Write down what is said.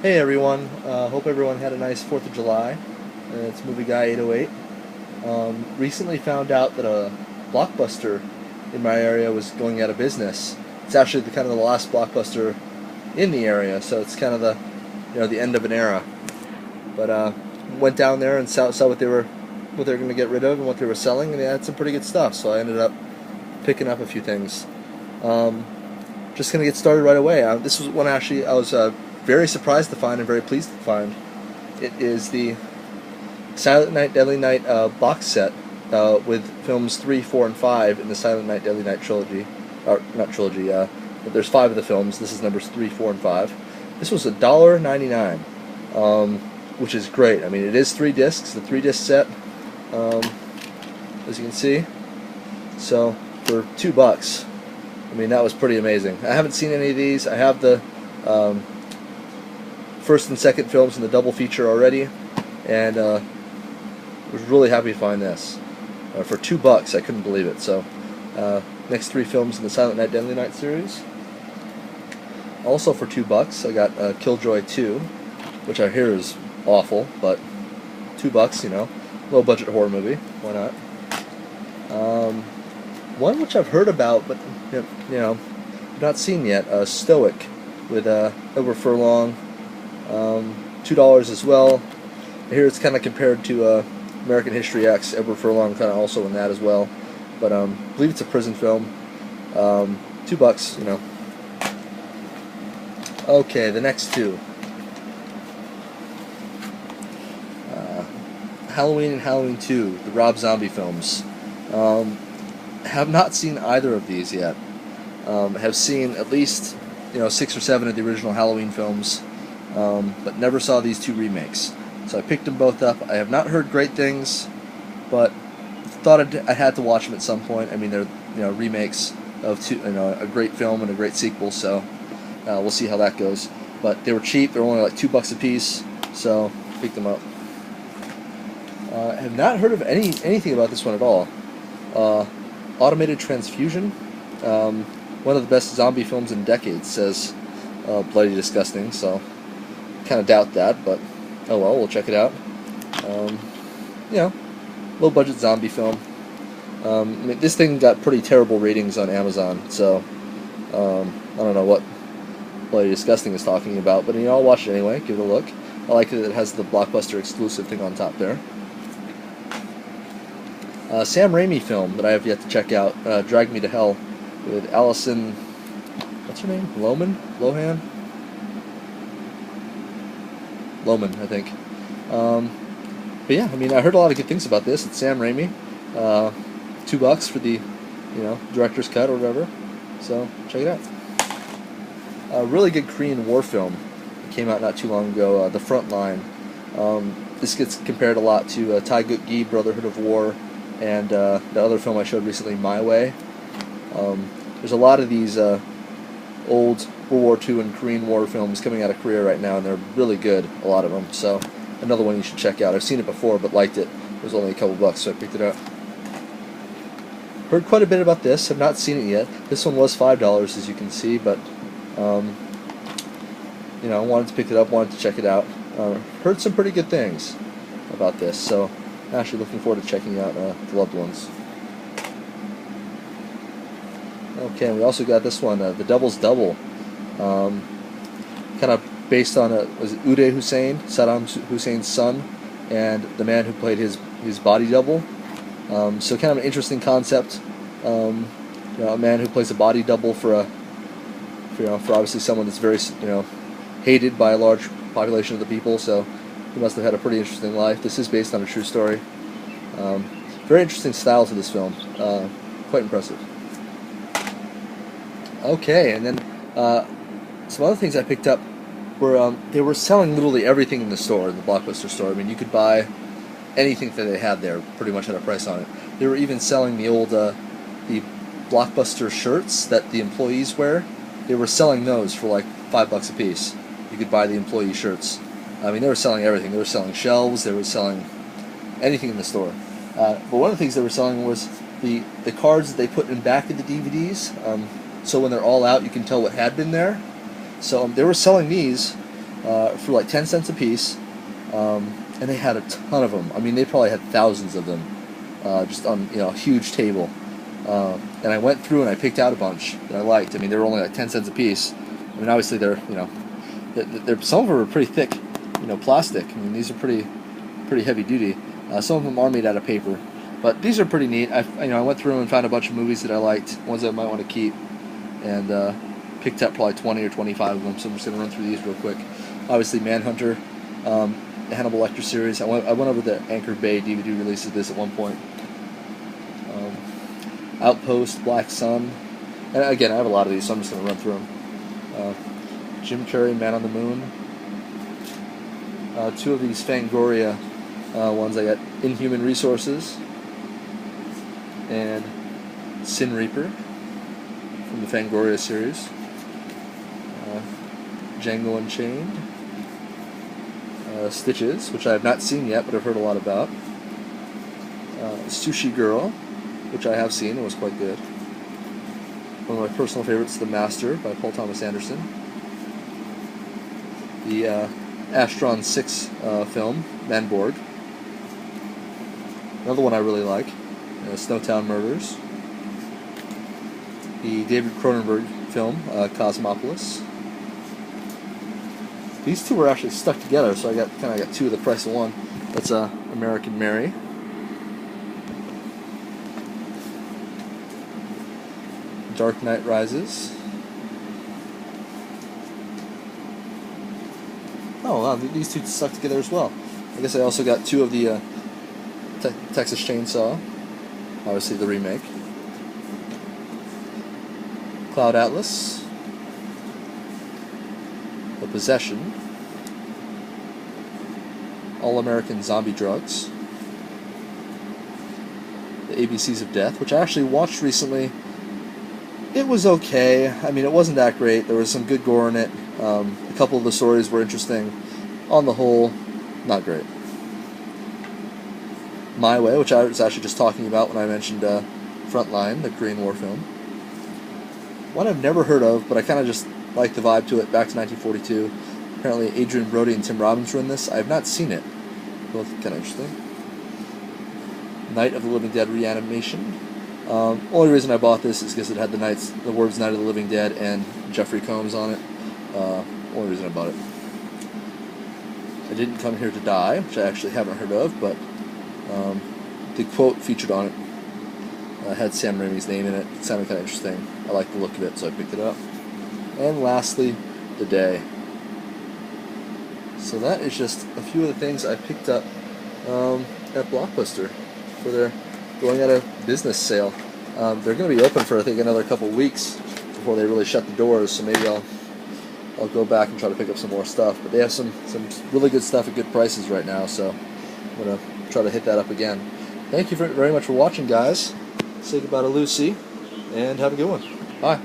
Hey everyone, hope everyone had a nice 4th of July. It's Movie Guy 808. Recently found out that a Blockbuster in my area was going out of business. It's actually kind of the last Blockbuster in the area, so it's kind of the end of an era. But went down there and saw what they were going to get rid of and what they were selling, and they had some pretty good stuff. So I ended up picking up a few things. Just gonna get started right away. This was one actually I was very surprised to find and very pleased to find. It is the Silent Night, Deadly Night box set with films 3, 4, and 5 in the Silent Night, Deadly Night trilogy. Or, not trilogy, but there's 5 of the films. This is numbers 3, 4, and 5. This was $1.99, which is great. I mean, it is 3 discs, the 3-disc set, as you can see. So, for $2, I mean, that was pretty amazing. I haven't seen any of these. I have the first and second films in the double feature already, and was really happy to find this for $2. I couldn't believe it. So next 3 films in the Silent Night, Deadly Night series. Also for $2, I got Killjoy 2, which I hear is awful, but $2, you know, low budget horror movie. Why not? One which I've heard about, but you know, not seen yet. Stoic with Edward Furlong. $2 as well. Here it's kind of compared to American History X. Edward Furlong kind of also in that as well. But I believe it's a prison film. $2, you know. Okay, the next 2. Halloween and Halloween 2, the Rob Zombie films. Have not seen either of these yet. Have seen at least 6 or 7 of the original Halloween films. But never saw these 2 remakes. So I picked them both up. I have not heard great things, but thought I had to watch them at some point. I mean, they're remakes of a great film and a great sequel. So we'll see how that goes. But they were cheap. They were only like $2 a piece. So picked them up. I have not heard of anything about this one at all. Automated Transfusion. One of the best zombie films in decades. Says bloody disgusting. So. Kind of doubt that, but oh well, we'll check it out. Low budget zombie film. I mean, this thing got pretty terrible ratings on Amazon, so I don't know what Bloody Disgusting is talking about, but I'll watch it anyway, give it a look. I like that it has the Blockbuster exclusive thing on top there. Sam Raimi film that I have yet to check out, Drag Me to Hell, with Allison, what's her name? Lohan, I think. But yeah, I mean, I heard a lot of good things about this. It's Sam Raimi. $2 for the, director's cut or whatever. So check it out. A really good Korean war film. It came out not too long ago. The Front Line. This gets compared a lot to Taegukgi, Brotherhood of War, and the other film I showed recently, My Way. There's a lot of these old World War II and Korean War films coming out of Korea right now, and they're really good, a lot of them. So another one you should check out. I've seen it before, but liked it. It was only a couple bucks, so I picked it up. Heard quite a bit about this. Have not seen it yet. This one was $5, as you can see, but I wanted to pick it up, wanted to check it out. Heard some pretty good things about this, so I'm actually looking forward to checking out The Loved Ones. Okay, and we also got this one, The Devil's Double. Kind of based on was it Uday Hussein, Saddam Hussein's son, and the man who played his body double. So kind of an interesting concept. A man who plays a body double for obviously someone that's very hated by a large population of the people. So he must have had a pretty interesting life. This is based on a true story. Very interesting style to this film. Quite impressive. Okay, and then some other things I picked up were they were selling literally everything in the store, in the Blockbuster store. I mean, you could buy anything that they had there, pretty much had a price on it. They were even selling the old the Blockbuster shirts that the employees wear. They were selling those for like $5 a piece. You could buy the employee shirts. I mean, they were selling everything. They were selling shelves. They were selling anything in the store. But one of the things they were selling was the cards that they put in back of the DVDs. So when they're all out, you can tell what had been there. So they were selling these for like 10 cents a piece, and they had a ton of them. I mean, they probably had thousands of them, just on a huge table. And I went through and I picked out a bunch that I liked. I mean, they were only like 10 cents a piece. I mean, obviously they're some of them are pretty thick, plastic. I mean, these are pretty heavy duty. Some of them are made out of paper, but these are pretty neat. I went through and found a bunch of movies that I liked, ones that I might want to keep, and picked up probably 20 or 25 of them. So I'm just gonna run through these real quick. Obviously, Manhunter, the Hannibal Lecter series. I went over the Anchor Bay DVD release of this at one point. Outpost, Black Sun. And again, I have a lot of these, so I'm just going to run through them. Jim Carrey, Man on the Moon. Two of these Fangoria ones I got, Inhuman Resources and Sin Reaper from the Fangoria series. Django Unchained. Stitches, which I have not seen yet, but I've heard a lot about. Sushi Girl, which I have seen and was quite good. One of my personal favorites, The Master by Paul Thomas Anderson. The Astron 6 film, Manborg. Another one I really like, Snowtown Murders. The David Cronenberg film, Cosmopolis. These two were actually stuck together, so I got two of the price of one. That's American Mary. Dark Knight Rises. Oh wow, these two stuck together as well. I guess I also got two of the Texas Chainsaw, obviously the remake. Cloud Atlas. The Possession. All-American Zombie Drugs. The ABCs of Death, which I actually watched recently. It was okay. I mean, it wasn't that great. There was some good gore in it. A couple of the stories were interesting. On the whole, not great. My Way, which I was actually just talking about when I mentioned Frontline, the Korean War film. One I've never heard of, but I kind of just like the vibe to it. Back to 1942. Apparently Adrian Brody and Tim Robbins were in this. I have not seen it. Both kind of interesting. Night of the Living Dead reanimation. Only reason I bought this is because it had the words Night of the Living Dead and Jeffrey Combs on it. Only reason I bought it. I Didn't Come Here to Die, which I actually haven't heard of, but the quote featured on it had Sam Raimi's name in it. It sounded kind of interesting. I liked the look of it, so I picked it up. And lastly, The Day. So that is just a few of the things I picked up at Blockbuster for their going out of business sale. They're going to be open for I think another couple weeks before they really shut the doors. So maybe I'll go back and try to pick up some more stuff. But they have some really good stuff at good prices right now. So I'm going to try to hit that up again. Thank you very much for watching, guys. Say goodbye to Lucy, and have a good one. Bye.